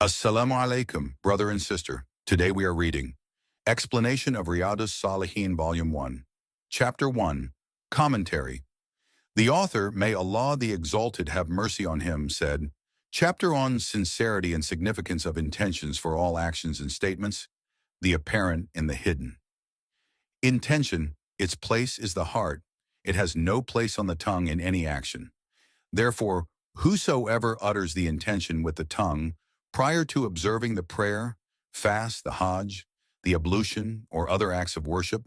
Assalamu alaikum, brother and sister. Today we are reading Explanation of Riyad-us-Saliheen, Volume 1, Chapter 1, Commentary. The author, may Allah the Exalted have mercy on him, said, Chapter on Sincerity and Significance of Intentions for All Actions and Statements, the Apparent and the Hidden. Intention, its place is the heart. It has no place on the tongue in any action. Therefore, whosoever utters the intention with the tongue prior to observing the prayer, fast, the Hajj, the ablution, or other acts of worship,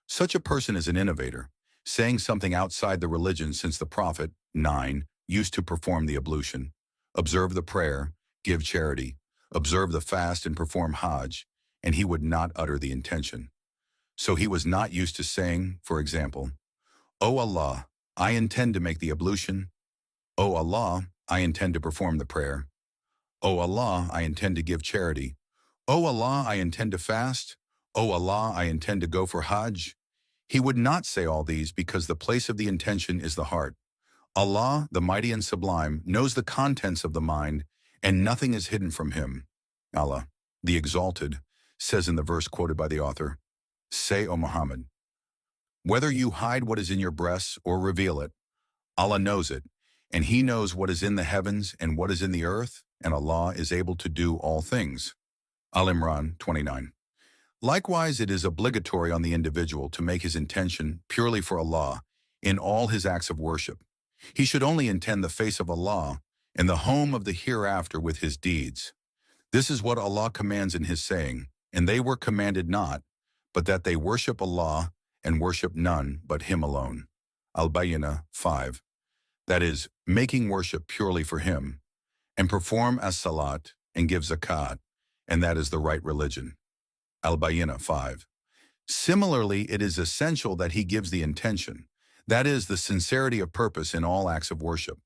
such a person is an innovator, saying something outside the religion, since the Prophet, 9, used to perform the ablution, observe the prayer, give charity, observe the fast and perform Hajj, and he would not utter the intention. So he was not used to saying, for example, O Allah, I intend to make the ablution. O Allah, I intend to perform the prayer. O Allah, I intend to give charity. O Allah, I intend to fast. O Allah, I intend to go for Hajj. He would not say all these because the place of the intention is the heart. Allah, the Mighty and Sublime, knows the contents of the mind, and nothing is hidden from him. Allah, the Exalted, says in the verse quoted by the author, Say, O Muhammad, whether you hide what is in your breasts or reveal it, Allah knows it, and He knows what is in the heavens and what is in the earth, and Allah is able to do all things. Al-Imran 29. Likewise, it is obligatory on the individual to make his intention purely for Allah in all his acts of worship. He should only intend the face of Allah and the home of the hereafter with his deeds. This is what Allah commands in His saying, and they were commanded not, but that they worship Allah and worship none but Him alone. Al-Bayyinah 5. That is, making worship purely for Him, and perform as-salat and give zakat, and that is the right religion. Al-Bayyinah 5. Similarly, it is essential that he gives the intention, that is, the sincerity of purpose in all acts of worship.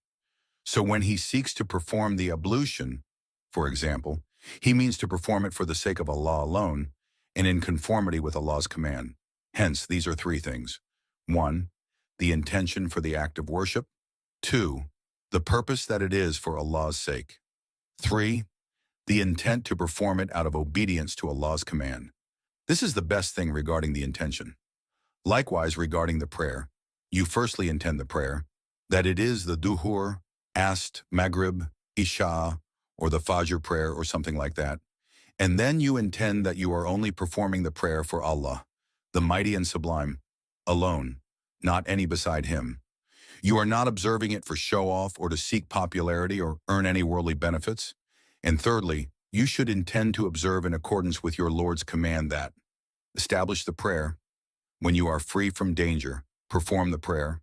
So when he seeks to perform the ablution, for example, he means to perform it for the sake of Allah alone and in conformity with Allah's command. Hence, these are three things. 1. The intention for the act of worship. 2. The purpose that it is for Allah's sake. 3. The intent to perform it out of obedience to Allah's command. This is the best thing regarding the intention. Likewise, regarding the prayer, you firstly intend the prayer, that it is the duhur, ast, maghrib, isha, or the fajr prayer or something like that. And then you intend that you are only performing the prayer for Allah, the Mighty and Sublime, alone, not any beside Him. You are not observing it for show-off or to seek popularity or earn any worldly benefits. And thirdly, you should intend to observe in accordance with your Lord's command that, establish the prayer, when you are free from danger, perform the prayer,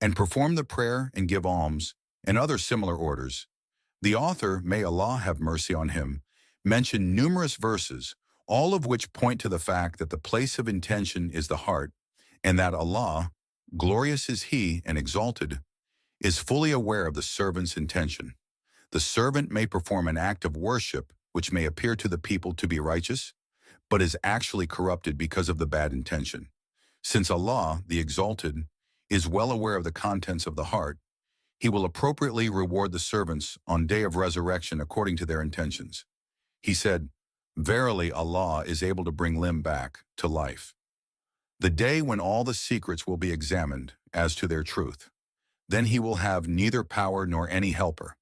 and give alms, and other similar orders. The author, may Allah have mercy on him, mentioned numerous verses, all of which point to the fact that the place of intention is the heart, and that Allah, glorious is He and exalted, is fully aware of the servant's intention. The servant may perform an act of worship which may appear to the people to be righteous, but is actually corrupted because of the bad intention. Since Allah, the Exalted, is well aware of the contents of the heart, He will appropriately reward the servants on day of resurrection according to their intentions. He said, Verily Allah is able to bring limb back to life. The day when all the secrets will be examined as to their truth. Then He will have neither power nor any helper.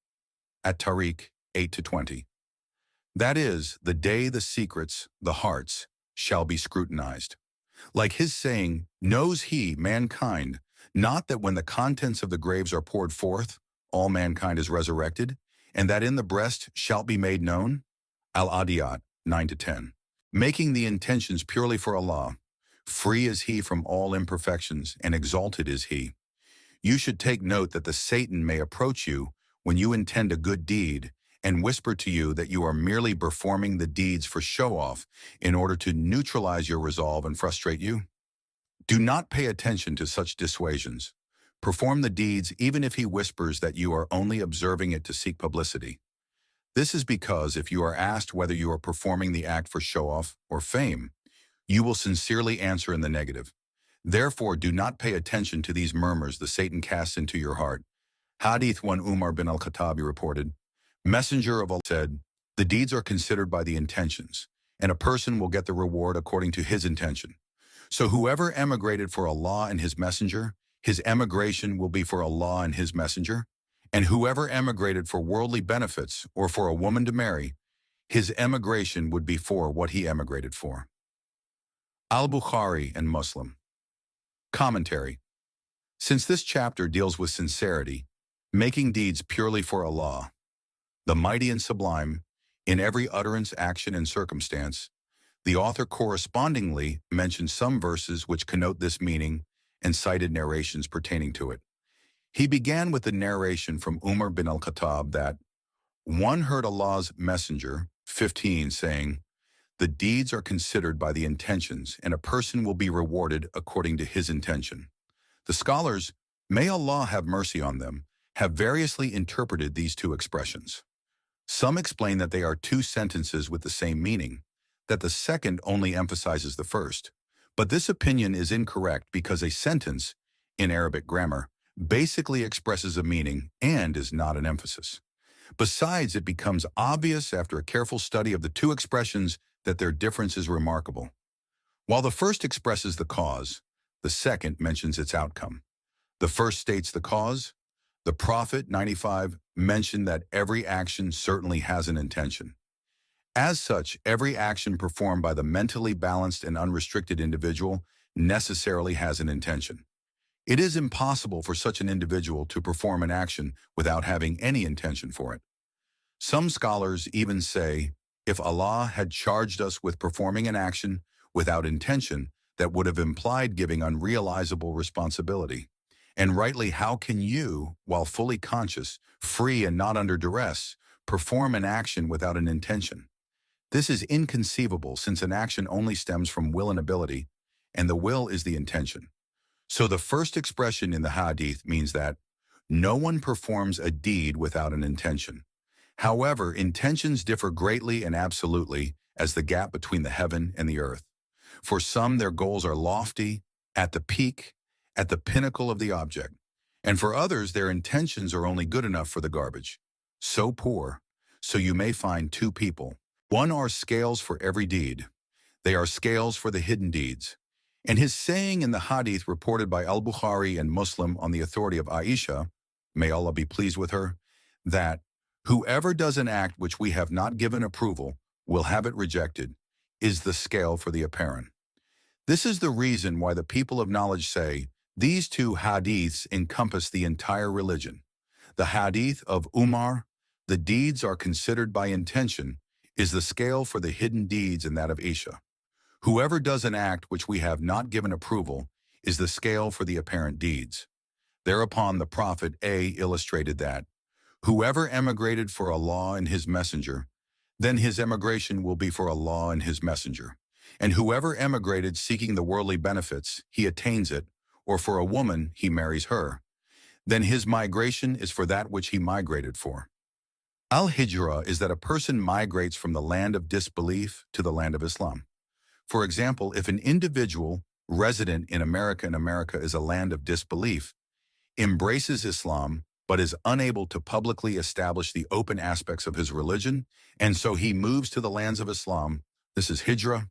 At-Tariq 8-20. That is, the day the secrets, the hearts, shall be scrutinized. Like His saying, knows He, mankind, not that when the contents of the graves are poured forth, all mankind is resurrected, and that in the breast shall be made known? Al-Adiyat 9-10. Making the intentions purely for Allah, free is He from all imperfections, and exalted is He. You should take note that the Satan may approach you when you intend a good deed and whisper to you that you are merely performing the deeds for show-off in order to neutralize your resolve and frustrate you. Do not pay attention to such dissuasions. Perform the deeds even if he whispers that you are only observing it to seek publicity. This is because if you are asked whether you are performing the act for show-off or fame, you will sincerely answer in the negative. Therefore, do not pay attention to these murmurs the Satan casts into your heart. Hadith 1. Umar bin al-Khattabi reported, Messenger of Allah said, The deeds are considered by the intentions, and a person will get the reward according to his intention. So whoever emigrated for Allah and his messenger, his emigration will be for Allah and his messenger. And whoever emigrated for worldly benefits or for a woman to marry, his emigration would be for what he emigrated for. Al-Bukhari and Muslim. Commentary. Since this chapter deals with sincerity, making deeds purely for Allah, the mighty and sublime, in every utterance, action, and circumstance, the author correspondingly mentioned some verses which connote this meaning and cited narrations pertaining to it. He began with the narration from Umar bin al-Khattab that one heard Allah's Messenger, 15, saying, "The deeds are considered by the intentions, and a person will be rewarded according to his intention." The scholars, may Allah have mercy on them, have variously interpreted these two expressions. Some explain that they are two sentences with the same meaning, that the second only emphasizes the first. But this opinion is incorrect because a sentence, in Arabic grammar, basically expresses a meaning and is not an emphasis. Besides, it becomes obvious after a careful study of the two expressions that their difference is remarkable. While the first expresses the cause, the second mentions its outcome. The first states the cause. The Prophet, 95, mentioned that every action certainly has an intention. As such, every action performed by the mentally balanced and unrestricted individual necessarily has an intention. It is impossible for such an individual to perform an action without having any intention for it. Some scholars even say, if Allah had charged us with performing an action without intention, that would have implied giving unrealizable responsibility. And rightly, how can you, while fully conscious, free and not under duress, perform an action without an intention? This is inconceivable since an action only stems from will and ability, and the will is the intention. So the first expression in the hadith means that no one performs a deed without an intention. However, intentions differ greatly and absolutely as the gap between the heaven and the earth. For some, their goals are lofty, at the peak, at the pinnacle of the object, and for others, their intentions are only good enough for the garbage. So poor, so you may find two people. One are scales for every deed. They are scales for the hidden deeds. And his saying in the hadith reported by Al-Bukhari and Muslim on the authority of Aisha, may Allah be pleased with her, that whoever does an act which we have not given approval will have it rejected, is the scale for the apparent. This is the reason why the people of knowledge say these two hadiths encompass the entire religion. The hadith of Umar, the deeds are considered by intention, is the scale for the hidden deeds, and that of Aisha. Whoever does an act which we have not given approval is the scale for the apparent deeds. Thereupon the Prophet illustrated that whoever emigrated for Allah and his messenger, then his emigration will be for Allah and his messenger. And whoever emigrated seeking the worldly benefits, he attains it, or for a woman, he marries her. Then his migration is for that which he migrated for. Al-Hijra is that a person migrates from the land of disbelief to the land of Islam. For example, if an individual resident in America is a land of disbelief, embraces Islam, but is unable to publicly establish the open aspects of his religion, and so he moves to the lands of Islam, this is Hijra,